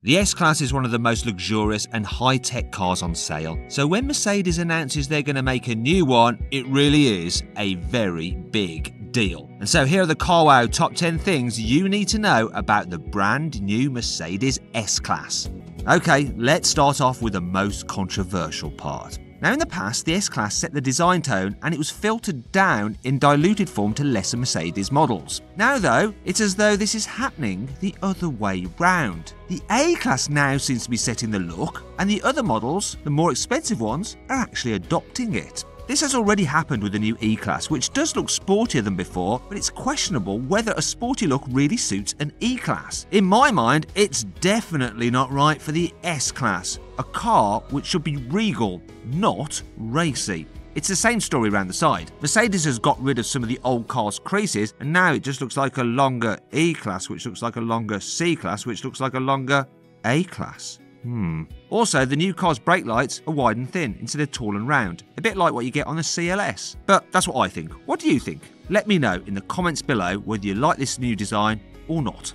The S-Class is one of the most luxurious and high-tech cars on sale, so when Mercedes announces they're going to make a new one, it really is a very big deal. And so here are the carwow top 10 things you need to know about the brand new Mercedes S-Class. Okay, let's start off with the most controversial part. Now in the past, the S-Class set the design tone and it was filtered down in diluted form to lesser Mercedes models. Now though, it's as though this is happening the other way round. The A-Class now seems to be setting the look, and the other models, the more expensive ones, are actually adopting it. This has already happened with the new E-Class, which does look sportier than before, but it's questionable whether a sporty look really suits an E-Class. In my mind, it's definitely not right for the S-Class, a car which should be regal, not racy. It's the same story around the side. Mercedes has got rid of some of the old car's creases, and now it just looks like a longer E-Class, which looks like a longer C-Class, which looks like a longer A-Class. Also, the new car's brake lights are wide and thin instead of tall and round, a bit like what you get on a CLS. But that's what I think. What do you think? Let me know in the comments below whether you like this new design or not.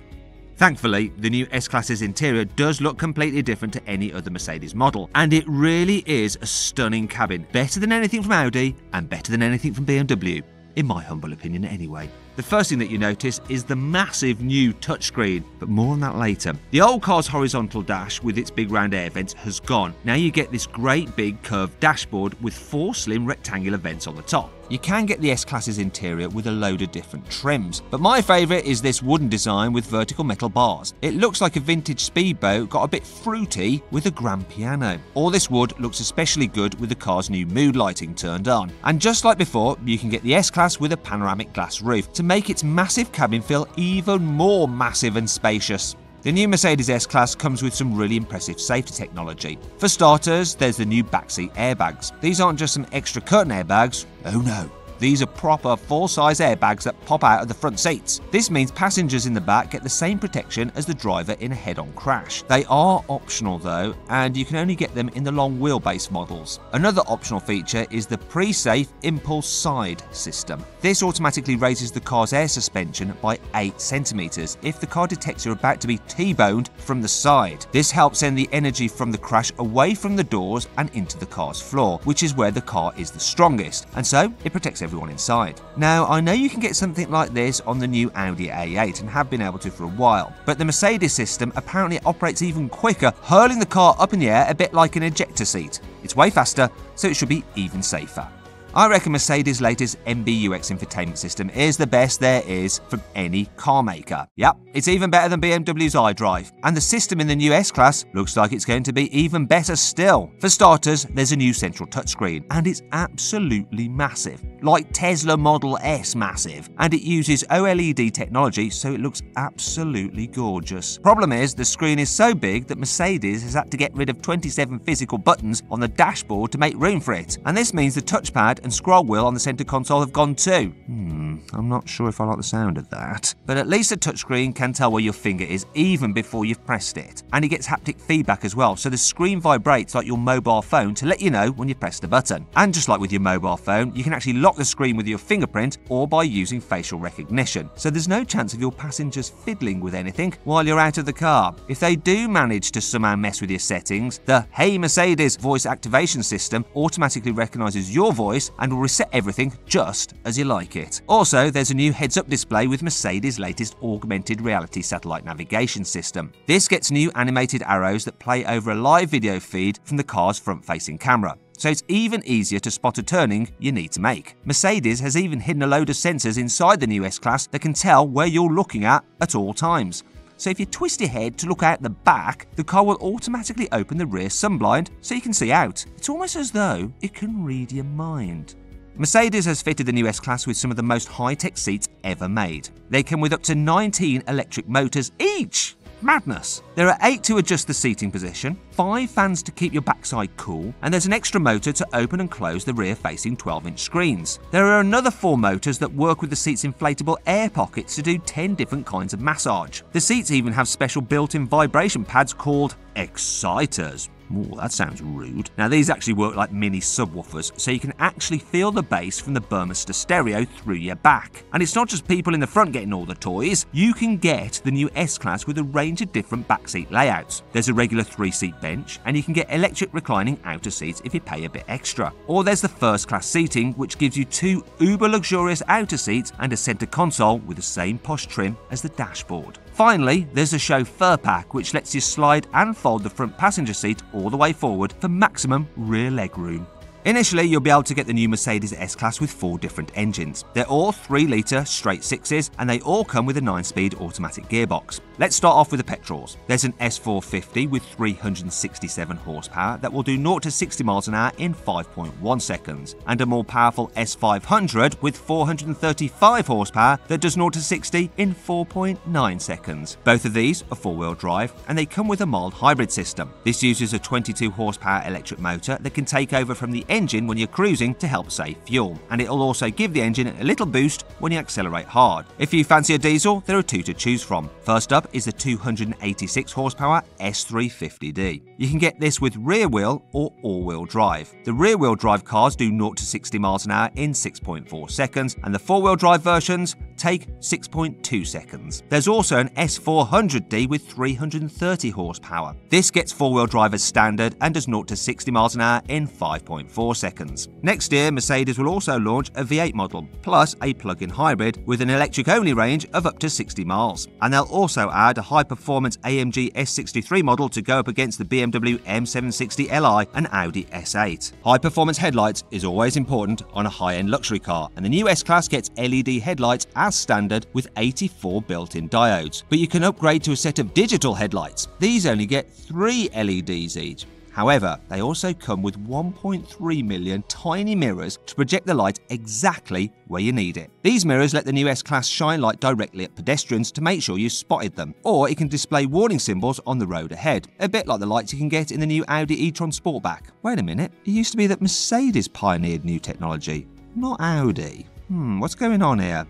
Thankfully, the new S-Class's interior does look completely different to any other Mercedes model, and it really is a stunning cabin, better than anything from Audi and better than anything from BMW, in my humble opinion anyway. The first thing that you notice is the massive new touchscreen, but more on that later. The old car's horizontal dash with its big round air vents has gone. Now you get this great big curved dashboard with 4 slim rectangular vents on the top. You can get the S-Class's interior with a load of different trims, but my favourite is this wooden design with vertical metal bars. It looks like a vintage speedboat got a bit fruity with a grand piano. All this wood looks especially good with the car's new mood lighting turned on. And just like before, you can get the S-Class with a panoramic glass roof to make its massive cabin feel even more massive and spacious. The new Mercedes S-Class comes with some really impressive safety technology. For starters, there's the new backseat airbags. These aren't just some extra curtain airbags, oh no. These are proper full-size airbags that pop out of the front seats. This means passengers in the back get the same protection as the driver in a head-on crash. They are optional though, and you can only get them in the long wheelbase models. Another optional feature is the pre-safe impulse side system. This automatically raises the car's air suspension by 8 centimeters if the car detects you're about to be T-boned from the side. This helps send the energy from the crash away from the doors and into the car's floor, which is where the car is the strongest, and so it protects everyone inside. Now, I know you can get something like this on the new Audi A8 and have been able to for a while, but the Mercedes system apparently operates even quicker, hurling the car up in the air a bit like an ejector seat. It's way faster, so it should be even safer. I reckon Mercedes' latest MBUX infotainment system is the best there is from any car maker. Yep, it's even better than BMW's iDrive. And the system in the new S-Class looks like it's going to be even better still. For starters, there's a new central touchscreen, and it's absolutely massive. Like Tesla Model S massive. And it uses OLED technology, so it looks absolutely gorgeous. Problem is, the screen is so big that Mercedes has had to get rid of 27 physical buttons on the dashboard to make room for it. And this means the touchpad and scroll wheel on the center console have gone too. I'm not sure if I like the sound of that. But at least the touchscreen can tell where your finger is even before you've pressed it. And it gets haptic feedback as well, so the screen vibrates like your mobile phone to let you know when you press the button. And just like with your mobile phone, you can actually lock the screen with your fingerprint or by using facial recognition. So there's no chance of your passengers fiddling with anything while you're out of the car. If they do manage to somehow mess with your settings, the Hey Mercedes voice activation system automatically recognizes your voice and will reset everything just as you like it. Also, there's a new heads-up display with Mercedes' latest augmented reality satellite navigation system. This gets new animated arrows that play over a live video feed from the car's front-facing camera, so it's even easier to spot a turning you need to make. Mercedes has even hidden a load of sensors inside the new S-Class that can tell where you're looking at all times. So if you twist your head to look out the back, the car will automatically open the rear sunblind so you can see out. It's almost as though it can read your mind. Mercedes has fitted the new S-Class with some of the most high-tech seats ever made. They come with up to 19 electric motors each. Madness! There are 8 to adjust the seating position, 5 fans to keep your backside cool, and there's an extra motor to open and close the rear-facing 12-inch screens. There are another 4 motors that work with the seat's inflatable air pockets to do 10 different kinds of massage. The seats even have special built-in vibration pads called exciters. Ooh, that sounds rude. Now these actually work like mini subwoofers, so you can actually feel the bass from the Burmester stereo through your back. And it's not just people in the front getting all the toys, you can get the new S-Class with a range of different backseat layouts. There's a regular 3-seat bench, and you can get electric reclining outer seats if you pay a bit extra. Or there's the first class seating, which gives you 2 uber luxurious outer seats and a centre console with the same posh trim as the dashboard. Finally, there's a chauffeur pack which lets you slide and fold the front passenger seat all the way forward for maximum rear legroom. Initially, you'll be able to get the new Mercedes S-Class with 4 different engines. They're all 3-litre straight 6s, and they all come with a 9-speed automatic gearbox. Let's start off with the petrols. There's an S450 with 367 horsepower that will do 0 to 60 miles an hour in 5.1 seconds, and a more powerful S500 with 435 horsepower that does 0 to 60 in 4.9 seconds. Both of these are 4-wheel drive, and they come with a mild hybrid system. This uses a 22 horsepower electric motor that can take over from the engine when you're cruising to help save fuel, and it'll also give the engine a little boost when you accelerate hard. If you fancy a diesel, there are 2 to choose from. First up is the 286 horsepower S350D. You can get this with rear wheel or all-wheel drive. The rear wheel drive cars do 0 to 60 miles an hour in 6.4 seconds, and the 4-wheel drive versions take 6.2 seconds. There's also an S400D with 330 horsepower. This gets 4-wheel drive as standard and does 0 to 60 miles an hour in 5.4 seconds. Next year, Mercedes will also launch a V8 model, plus a plug-in hybrid with an electric-only range of up to 60 miles. And they'll also add a high-performance AMG S63 model to go up against the BMW M760 Li and Audi S8. High-performance headlights is always important on a high-end luxury car, and the new S-Class gets LED headlights as standard with 84 built-in diodes. But you can upgrade to a set of digital headlights. These only get 3 LEDs each. However, they also come with 1.3 million tiny mirrors to project the light exactly where you need it. These mirrors let the new S-Class shine light directly at pedestrians to make sure you spotted them, or it can display warning symbols on the road ahead, a bit like the lights you can get in the new Audi e-tron Sportback. Wait a minute, it used to be that Mercedes pioneered new technology, not Audi. What's going on here?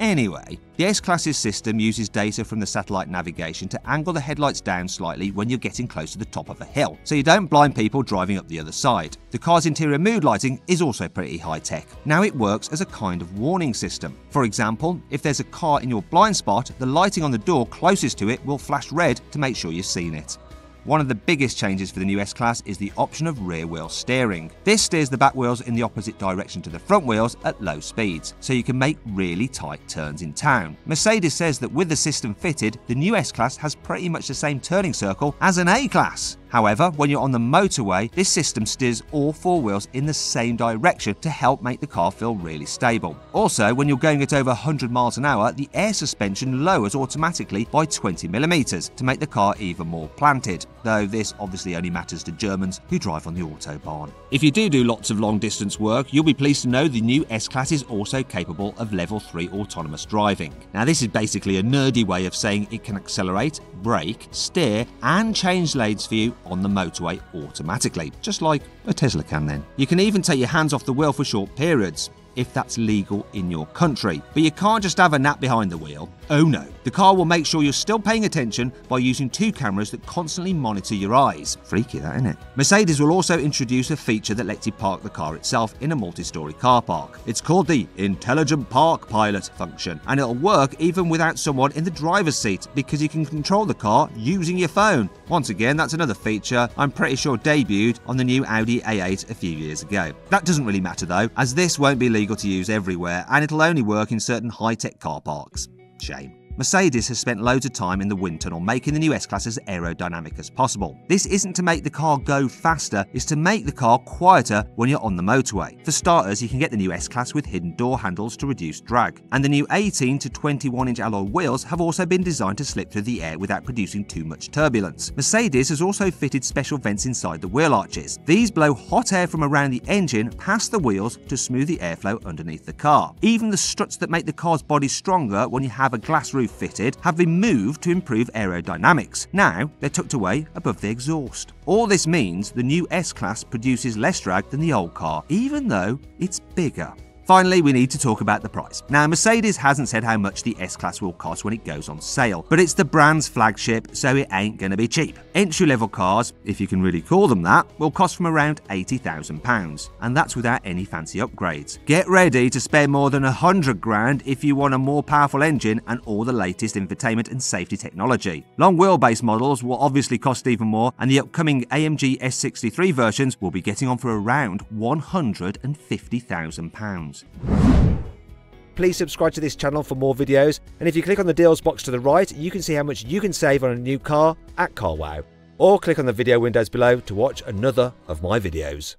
Anyway, the S-Class's system uses data from the satellite navigation to angle the headlights down slightly when you're getting close to the top of a hill, so you don't blind people driving up the other side. The car's interior mood lighting is also pretty high-tech. Now it works as a kind of warning system. For example, if there's a car in your blind spot, the lighting on the door closest to it will flash red to make sure you've seen it. One of the biggest changes for the new S-Class is the option of rear wheel steering. This steers the back wheels in the opposite direction to the front wheels at low speeds, so you can make really tight turns in town. Mercedes says that with the system fitted, the new S-Class has pretty much the same turning circle as an A-Class. However, when you're on the motorway, this system steers all 4 wheels in the same direction to help make the car feel really stable. Also, when you're going at over 100 miles an hour, the air suspension lowers automatically by 20mm to make the car even more planted, though this obviously only matters to Germans who drive on the Autobahn. If you do lots of long distance work, you'll be pleased to know the new S-Class is also capable of level 3 autonomous driving. Now this is basically a nerdy way of saying it can accelerate, brake, steer and change lanes for you on the motorway automatically, just like a Tesla can then. You can even take your hands off the wheel for short periods, if that's legal in your country. But you can't just have a nap behind the wheel. Oh no. The car will make sure you're still paying attention by using 2 cameras that constantly monitor your eyes. Freaky that, isn't it? Mercedes will also introduce a feature that lets you park the car itself in a multi-story car park. It's called the Intelligent Park Pilot function, and it'll work even without someone in the driver's seat because you can control the car using your phone. Once again, that's another feature I'm pretty sure debuted on the new Audi A8 a few years ago. That doesn't really matter though, as this won't be legal to use everywhere and it'll only work in certain high-tech car parks. Shame. Mercedes has spent loads of time in the wind tunnel making the new S-Class as aerodynamic as possible. This isn't to make the car go faster, it's to make the car quieter when you're on the motorway. For starters, you can get the new S-Class with hidden door handles to reduce drag. And the new 18 to 21-inch alloy wheels have also been designed to slip through the air without producing too much turbulence. Mercedes has also fitted special vents inside the wheel arches. These blow hot air from around the engine past the wheels to smooth the airflow underneath the car. Even the struts that make the car's body stronger when you have a glass roof fitted have been moved to improve aerodynamics. Now they're tucked away above the exhaust. All this means the new S-Class produces less drag than the old car, even though it's bigger. Finally, we need to talk about the price. Now, Mercedes hasn't said how much the S-Class will cost when it goes on sale, but it's the brand's flagship, so it ain't gonna be cheap. Entry-level cars, if you can really call them that, will cost from around £80,000, and that's without any fancy upgrades. Get ready to spend more than 100 grand if you want a more powerful engine and all the latest infotainment and safety technology. Long wheelbase models will obviously cost even more, and the upcoming AMG S63 versions will be getting on for around £150,000. Please subscribe to this channel for more videos, and if you click on the deals box to the right, you can see how much you can save on a new car at CarWow. Or click on the video windows below to watch another of my videos.